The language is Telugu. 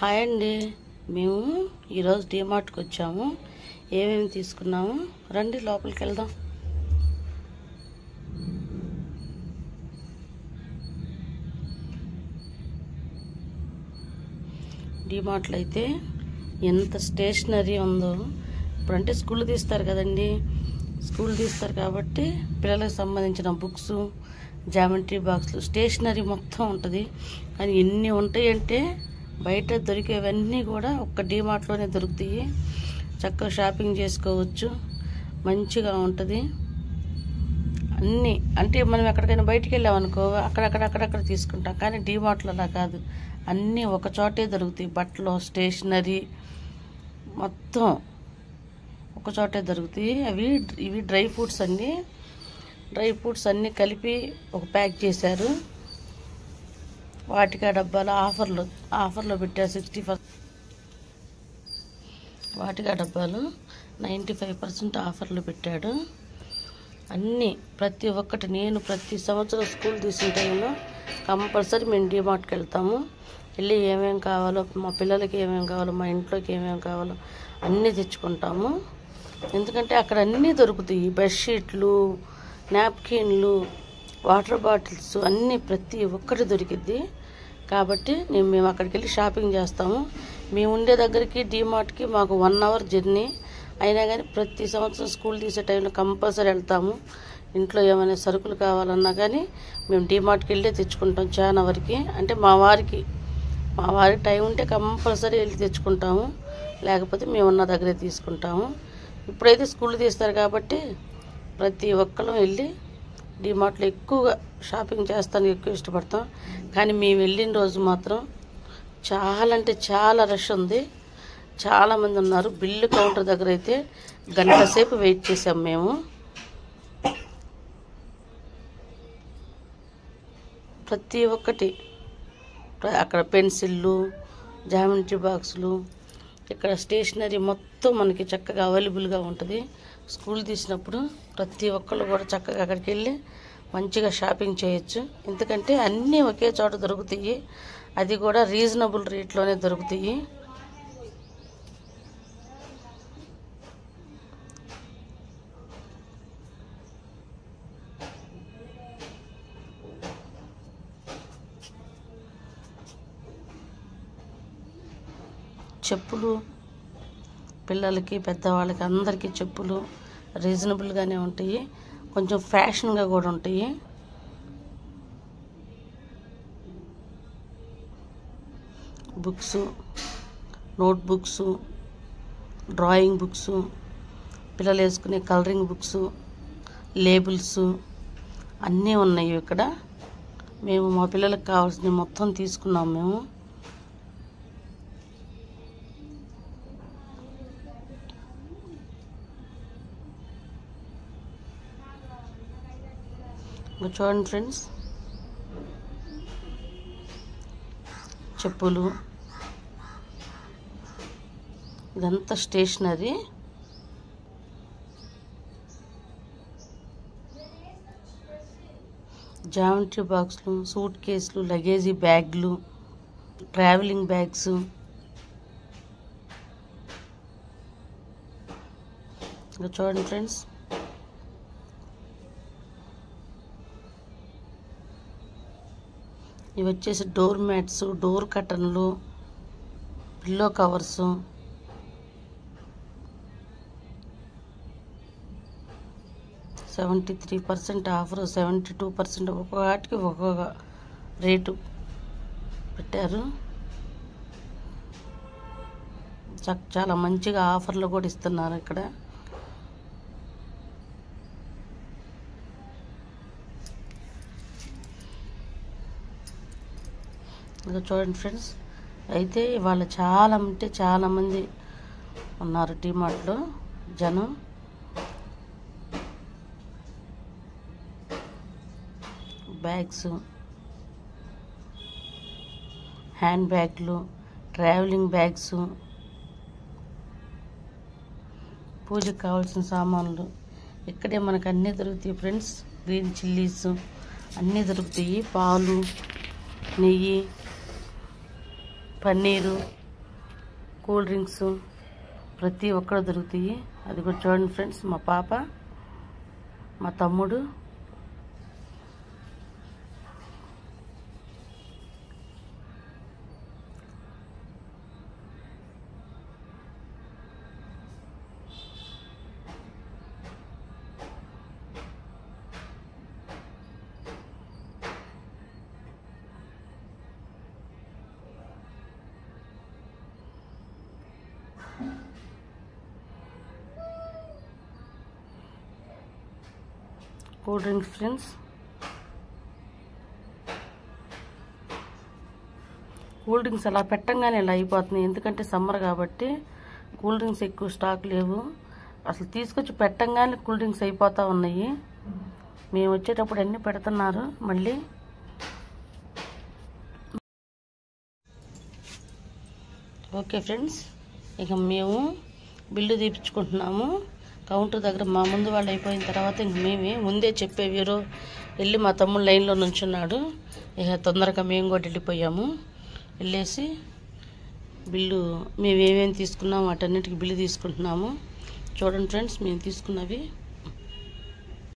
హాయ్ అండి, మేము ఈరోజు డీమార్ట్కి వచ్చాము. ఏమేమి తీసుకున్నాము రండి లోపలికి వెళ్దాం. డీమార్ట్లో అయితే ఎంత స్టేషనరీ ఉందో. ఇప్పుడంటే స్కూల్ తీస్తారు కదండి, స్కూల్ తీస్తారు కాబట్టి పిల్లలకు సంబంధించిన బుక్స్, జామెట్రీ బాక్సులు, స్టేషనరీ మొత్తం ఉంటుంది. కానీ ఎన్ని ఉంటాయంటే బయట దొరికేవన్నీ కూడా ఒక్క డీమార్ట్లోనే దొరుకుతాయి. చక్కగా షాపింగ్ చేసుకోవచ్చు, మంచిగా ఉంటుంది. అన్నీ అంటే మనం ఎక్కడికైనా బయటికి వెళ్ళామనుకో అక్కడక్కడ తీసుకుంటాం, కానీ డీమార్ట్లో అలా కాదు, అన్నీ ఒక చోటే దొరుకుతాయి. బట్టలు, స్టేషనరీ మొత్తం ఒక చోటే దొరుకుతాయి. ఇవి డ్రై ఫ్రూట్స్ అండి. డ్రై ఫ్రూట్స్ అన్నీ కలిపి ఒక ప్యాక్ చేశారు. వాటికా డబ్బాలు ఆఫర్లో పెట్టారు. 60%. వాటికా డబ్బాలు 95% ఆఫర్లు పెట్టాడు. అన్నీ ప్రతి ఒక్కటి నేను ప్రతి సంవత్సరం స్కూల్ తీసిన టైంలో కంపల్సరీ మేము డీమార్ట్కి వెళ్తాము. వెళ్ళి ఏమేమి కావాలో, మా పిల్లలకి ఏమేమి కావాలో, మా ఇంట్లోకి ఏమేమి కావాలో అన్నీ తెచ్చుకుంటాము. ఎందుకంటే అక్కడ అన్నీ దొరుకుతాయి. బెడ్షీట్లు, నాప్కిన్లు, వాటర్ బాటిల్స్ అన్నీ ప్రతి ఒక్కటి దొరికిద్ది. కాబట్టి మేము అక్కడికి వెళ్ళి షాపింగ్ చేస్తాము. మేము ఉండే దగ్గరికి డీమార్ట్కి మాకు 1 అవర్ జర్నీ అయినా కానీ ప్రతి సంవత్సరం స్కూల్ తీసే టైంలో కంపల్సరీ వెళ్తాము. ఇంట్లో ఏమైనా సరుకులు కావాలన్నా కానీ మేము డీమార్ట్కి వెళ్ళే తెచ్చుకుంటాం. చాలా వరకు అంటే మా వారికి టైం ఉంటే కంపల్సరీ వెళ్ళి తెచ్చుకుంటాము, లేకపోతే మేము ఉన్న దగ్గరే తీసుకుంటాము. ఇప్పుడైతే స్కూల్ తీస్తారు కాబట్టి ప్రతి ఒక్కరు వెళ్ళి డీమార్ట్లో ఎక్కువగా షాపింగ్ చేస్తానికి ఎక్కువ ఇష్టపడతాం. కానీ మేము వెళ్ళిన రోజు మాత్రం చాలా అంటే చాలా రష్ ఉంది, చాలామంది ఉన్నారు. బిల్లు కౌంటర్ దగ్గర అయితే గంట సేపు వెయిట్ చేసాం మేము. ప్రతి ఒక్కటి అక్కడ పెన్సిళ్ళు, జామెట్రీ బాక్సులు, ఇక్కడ స్టేషనరీ మొత్తం మనకి చక్కగా అవైలబుల్గా ఉంటుంది. స్కూల్ తీసినప్పుడు ప్రతి ఒక్కళ్ళు కూడా చక్కగా అక్కడికి వెళ్ళి మంచిగా షాపింగ్ చేయొచ్చు. ఎందుకంటే అన్నీ ఒకే చోట దొరుకుతాయి, అది కూడా రీజనబుల్ రేట్లోనే దొరుకుతాయి. చెప్పులు పిల్లలకి, పెద్దవాళ్ళకి అందరికీ చెప్పులు రీజనబుల్గానే ఉంటాయి, కొంచెం ఫ్యాషన్గా కూడా ఉంటాయి. Books, note books, drawing books, పిల్లలు వేసుకునే కలరింగ్ బుక్స్, లేబుల్స్ అన్నీ ఉన్నాయి ఇక్కడ. మేము మా పిల్లలకు కావాల్సినవి మొత్తం తీసుకున్నాం మేము. చూడండి ఫ్రెండ్స్, చెప్పులు, ఇదంతా స్టేషనరీ. జామెట్రీ బాక్సులు, సూట్ కేసులు, లగేజీ బ్యాగ్లు, ట్రావెలింగ్ బ్యాగ్స్, చూడండి ఫ్రెండ్స్. ఇవి వచ్చేసి డోర్ మ్యాట్స్, డోర్ కర్టన్లు, పిల్లో కవర్స్, %73 ఆఫర్, 72%, ఒక్కొక్కటికి ఒక్కొక్క రేటు పెట్టారు. చాలా మంచిగా ఆఫర్లు కూడా ఇస్తున్నారు ఇక్కడ. చూడండి ఫ్రెండ్స్, అయితే ఇవాళ చాలామంది ఉన్నారు డీమార్ట్లో జనం. బ్యాగ్స్, హ్యాండ్ బ్యాగ్లు, ట్రావెలింగ్ బ్యాగ్స్, పూజకు కావాల్సిన సామాన్లు ఇక్కడే మనకు అన్నీ దొరుకుతాయి ఫ్రెండ్స్. గ్రీన్ చిల్లీస్ అన్నీ దొరుకుతాయి. పాలు, నెయ్యి, పన్నీరు, కూల్ డ్రింక్స్ ప్రతి ఒక్కరు దొరుకుతాయి. అది కూడా చూడండి ఫ్రెండ్స్, మా పాప, మా తమ్ముడు, cool drinks friends. Cool drinks అలా పెట్టంగానే ఇలా అయిపోతున్నాయి, ఎందుకంటే సమ్మర్ కాబట్టి కూల్ డ్రింక్స్ ఎక్కువ స్టాక్ లేవు. అసలు తీసుకొచ్చి పెట్టంగానే కూల్ డ్రింక్స్ అయిపోతూ ఉన్నాయి. మేము వచ్చేటప్పుడు అన్నీ పెడుతున్నారు మళ్ళీ. ఓకే ఫ్రెండ్స్, ఇక మేము బిల్లు తీపించుకుంటున్నాము కౌంటర్ దగ్గర. మా ముందు వాళ్ళు అయిపోయిన తర్వాత ఇంక మేమే ముందే చెప్పే వీరు వెళ్ళి మా తమ్ముడు లైన్లో నుంచున్నాడు. ఇక తొందరగా మేము కూడా వెళ్ళిపోయాము. వెళ్ళేసి మేము ఏమేమి తీసుకున్నాము వాటన్నిటికీ బిల్లు తీసుకుంటున్నాము. చూడండి ఫ్రెండ్స్, మేము తీసుకున్నవి